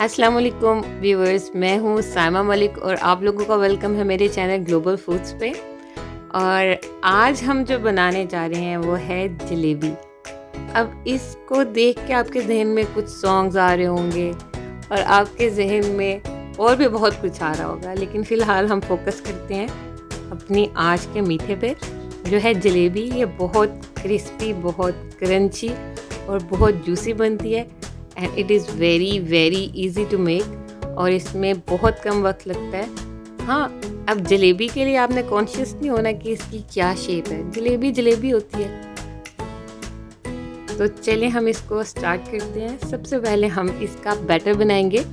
अस्सलाम वालेकुम व्यूअर्स, मैं हूँ साइमा मलिक और आप लोगों का वेलकम है मेरे चैनल ग्लोबल फूड्स पे। और आज हम जो बनाने जा रहे हैं वो है जलेबी। अब इसको देख के आपके जहन में कुछ सॉन्ग्स आ रहे होंगे और आपके जहन में और भी बहुत कुछ आ रहा होगा, लेकिन फ़िलहाल हम फोकस करते हैं अपनी आज के मीठे पे जो है जलेबी। ये बहुत क्रिस्पी, बहुत क्रंची और बहुत जूसी बनती है and it is very very easy to make और इसमें बहुत कम वक्त लगता है। हाँ, अब जलेबी के लिए आपने कॉन्शियस नहीं होना कि इसकी क्या शेप है, जलेबी जलेबी होती है। तो चलिए हम इसको स्टार्ट करते हैं। सबसे पहले हम इसका बैटर बनाएंगे।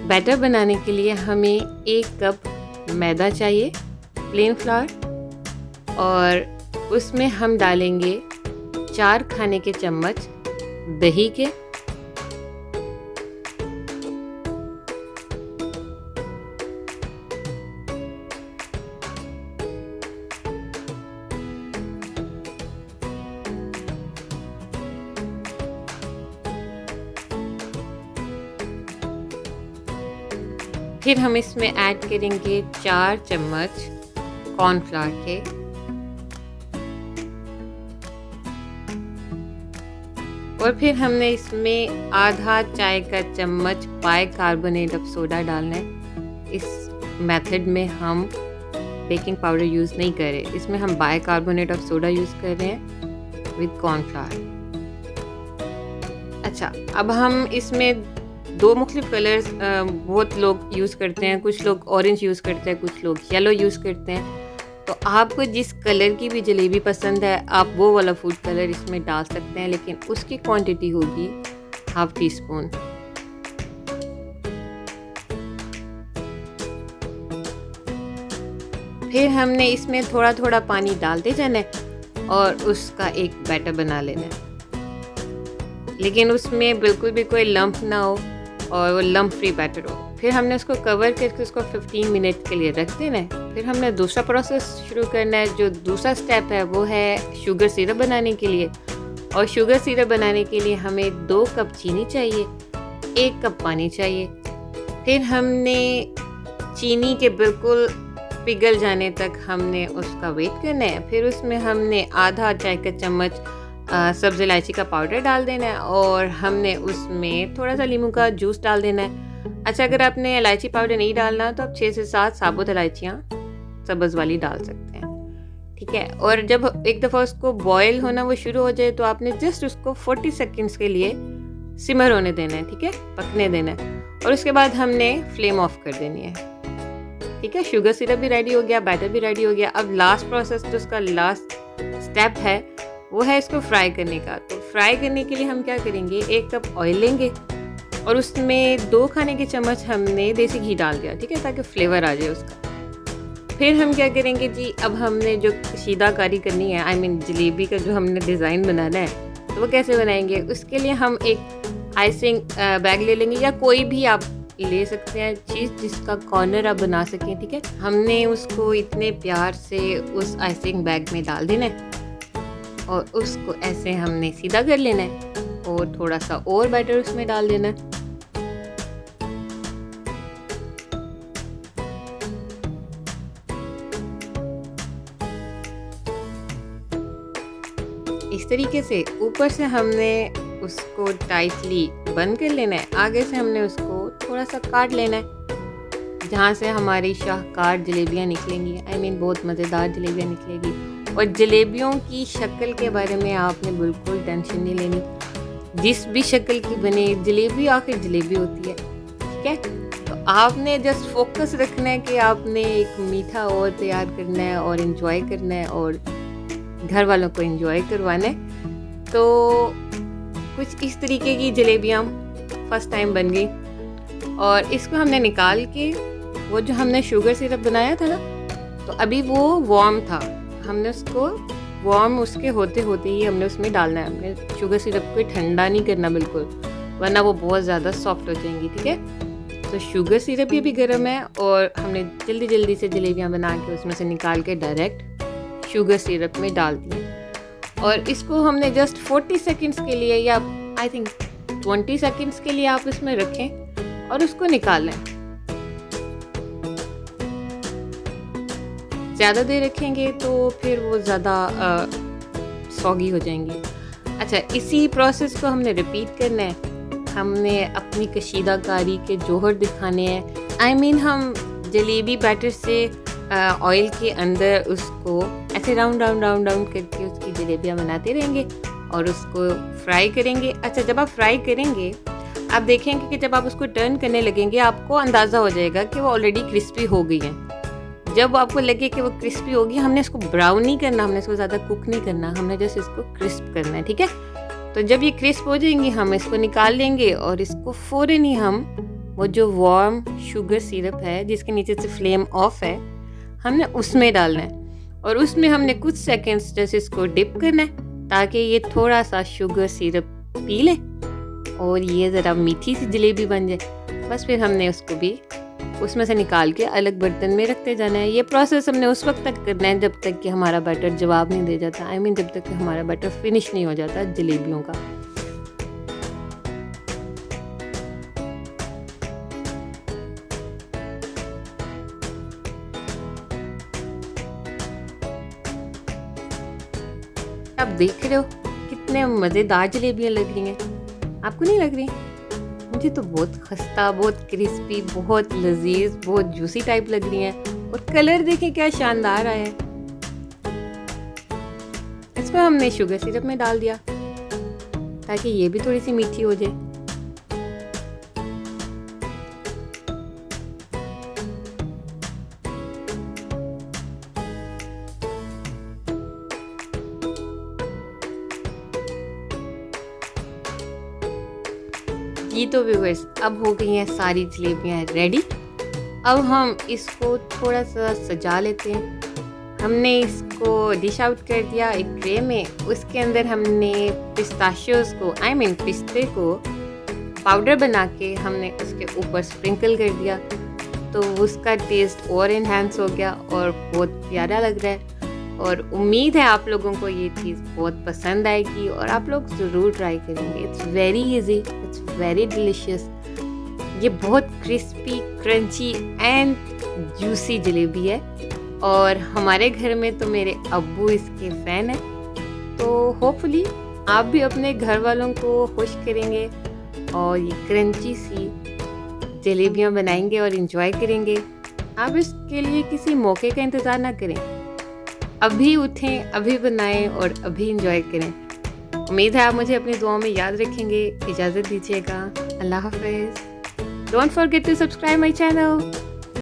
बैटर बनाने के लिए हमें 1 कप मैदा चाहिए, प्लेन फ्लावर, और उसमें हम डालेंगे 4 खाने के चम्मच दही के, फिर हम इसमें ऐड करेंगे 4 चम्मच कॉर्नफ्लावर के, और फिर हमने इसमें आधा चाय का चम्मच बाइकार्बोनेट ऑफ सोडा डालना है। इस मेथड में हम बेकिंग पाउडर यूज़ नहीं कर रहे, इसमें हम बाइकार्बोनेट ऑफ सोडा यूज़ कर रहे हैं विद कॉर्नफ्लावर। अच्छा, अब हम इसमें 2 मुख्तलिफ कलर्स बहुत लोग यूज़ करते हैं। कुछ लोग ऑरेंज यूज़ करते हैं, कुछ लोग येलो यूज़ करते हैं। तो आपको जिस कलर की भी जलेबी पसंद है आप वो वाला फूड कलर इसमें डाल सकते हैं, लेकिन उसकी क्वांटिटी होगी 1/2 टीस्पून। फिर हमने इसमें थोड़ा थोड़ा पानी डालते जाना है और उसका एक बैटर बना लेना है, लेकिन उसमें बिल्कुल भी कोई लंप ना हो और वो लंप फ्री बैटर हो। फिर हमने उसको कवर करके उसको 15 मिनट के लिए रख देना है। फिर हमने दूसरा प्रोसेस शुरू करना है। जो दूसरा स्टेप है वो है शुगर सिरप बनाने के लिए, और शुगर सिरप बनाने के लिए हमें 2 कप चीनी चाहिए, 1 कप पानी चाहिए। फिर हमने चीनी के बिल्कुल पिघल जाने तक हमने उसका वेट करना है। फिर उसमें हमने आधा चाय का चम्मच सब्ज़ इलायची का पाउडर डाल देना है, और हमने उसमें थोड़ा सा नींबू का जूस डाल देना है। अच्छा, अगर आपने इलायची पाउडर नहीं डालना तो आप 6 से 7 साबुत इलायचियाँ सब्ज़ वाली डाल सकते हैं, ठीक है। और जब एक दफ़ा उसको बॉयल होना वो शुरू हो जाए तो आपने जस्ट उसको 40 सेकेंड्स के लिए सिमर होने देना है, ठीक है, पकने देना है, और उसके बाद हमने फ्लेम ऑफ कर देनी है, ठीक है। शुगर सिरप भी रेडी हो गया, बैटर भी रेडी हो गया। अब लास्ट प्रोसेस जो उसका लास्ट स्टेप है वो है इसको फ्राई करने का। तो फ्राई करने के लिए हम क्या करेंगे, 1 कप ऑयल लेंगे और उसमें 2 खाने के चम्मच हमने देसी घी डाल दिया, ठीक है, ताकि फ्लेवर आ जाए उसका। फिर हम क्या करेंगे जी, अब हमने जो कशीदाकारी करनी है, आई मीन जलेबी का जो हमने डिज़ाइन बनाना है, तो वो कैसे बनाएंगे। उसके लिए हम एक आइसिंग बैग ले लेंगे, या कोई भी आप ले सकते हैं चीज़ जिसका कॉर्नर आप बना सकें, ठीक है। हमने उसको इतने प्यार से उस आइसिंग बैग में डाल देना है और उसको ऐसे हमने सीधा कर लेना है, और थोड़ा सा और बैटर उसमें डाल देना है। इस तरीके से ऊपर से हमने उसको टाइटली बंद कर लेना है। आगे से हमने उसको थोड़ा सा काट लेना है, जहाँ से हमारी शाहकार जलेबियाँ निकलेंगी, आई मीन बहुत मज़ेदार जलेबियाँ निकलेगी। और जलेबियों की शक्ल के बारे में आपने बिल्कुल टेंशन नहीं लेनी, जिस भी शक्ल की बने जलेबी आखिर जलेबी होती है, ठीक है। तो आपने जस्ट फोकस रखना है कि आपने एक मीठा और तैयार करना है और इन्जॉय करना है और घर वालों को इन्जॉय करवाना है। तो कुछ इस तरीके की जलेबियाँ फर्स्ट टाइम बन गई, और इसको हमने निकाल के वो जो हमने शुगर सिरप बनाया था ना, तो अभी वो वार्म था, हमने उसको वार्म उसके होते होते ही हमने उसमें डालना है। हमने शुगर सिरप को ठंडा नहीं करना बिल्कुल, वरना वो बहुत ज़्यादा सॉफ्ट हो जाएंगी, ठीक है। तो शुगर सिरप भी गर्म है और हमने जल्दी जल्दी से जलेबियाँ बना के उसमें से निकाल के डायरेक्ट शुगर सिरप में डाल दी, और इसको हमने जस्ट 40 सेकेंड्स के लिए, या आई थिंक 20 सेकंड्स के लिए आप इसमें रखें और उसको निकाल लें। ज़्यादा देर रखेंगे तो फिर वो ज़्यादा सॉगी हो जाएंगी। अच्छा, इसी प्रोसेस को हमने रिपीट करना है। हमने अपनी कशीदाकारी के जौहर दिखाने हैं। I mean, हम जलेबी बैटर से ऑयल के अंदर उसको ऐसे राउंड राउंड राउंड राउंड करके उसकी जलेबियाँ बनाते रहेंगे और उसको फ्राई करेंगे। अच्छा, जब आप फ्राई करेंगे आप देखेंगे कि जब आप उसको टर्न करने लगेंगे आपको अंदाज़ा हो जाएगा कि वो ऑलरेडी क्रिस्पी हो गई हैं। जब आपको लगे कि वो क्रिस्पी होगी, हमने इसको ब्राउन नहीं करना, हमने इसको ज़्यादा कुक नहीं करना, हमने जस्ट इसको क्रिस्प करना है, ठीक है। तो जब ये क्रिस्प हो जाएंगी हम इसको निकाल लेंगे और इसको फ़ौरन ही हम वो जो वार्म शुगर सिरप है जिसके नीचे से फ्लेम ऑफ है, हमने उसमें डालना है और उसमें हमने कुछ सेकंड्स जैसे इसको डिप करना है ताकि ये थोड़ा सा शुगर सिरप पी ले और ये ज़रा मीठी सी जलेबी बन जाए। बस फिर हमने उसको भी उसमें से निकाल के अलग बर्तन में रखते जाना है। ये प्रोसेस हमने उस वक्त तक करना है जब तक कि हमारा बैटर जवाब नहीं दे जाता। I mean, जब तक कि हमारा बैटर फिनिश नहीं हो जाता जलेबियों का। आप देख रहे हो कितने मज़ेदार जलेबियाँ लग रही हैं, आपको नहीं लग रही? मुझे तो बहुत खस्ता, बहुत क्रिस्पी, बहुत लजीज, बहुत जूसी टाइप लग रही हैं और कलर देखें क्या शानदार आया है। इसको हमने शुगर सिरप में डाल दिया ताकि ये भी थोड़ी सी मीठी हो जाए। ये तो व्यूअर्स, अब हो गई हैं सारी जलेबियाँ रेडी। अब हम इसको थोड़ा सा सजा लेते हैं। हमने इसको डिश आउट कर दिया एक ट्रे में। उसके अंदर हमने पिस्ताशियोज को पिस्ते को पाउडर बना के हमने उसके ऊपर स्प्रिंकल कर दिया, तो उसका टेस्ट और इन्हांस हो गया और बहुत प्यारा लग रहा है। और उम्मीद है आप लोगों को ये चीज़ बहुत पसंद आएगी और आप लोग ज़रूर ट्राई करेंगे। It's very easy, it's very delicious. ये बहुत crispy, crunchy and juicy jalebi है और हमारे घर में तो मेरे अब्बू इसके फ़ैन हैं। तो होपफुली आप भी अपने घर वालों को खुश करेंगे और ये क्रंची सी जलेबियाँ बनाएंगे और इन्जॉय करेंगे। आप इसके लिए किसी मौके का इंतज़ार ना करें, अभी उठें, अभी बनाएं और अभी इंजॉय करें। उम्मीद है आप मुझे अपनी दुआओं में याद रखेंगे। इजाज़त दीजिएगा। अल्लाह हाफ़िज़। Don't forget to subscribe my channel.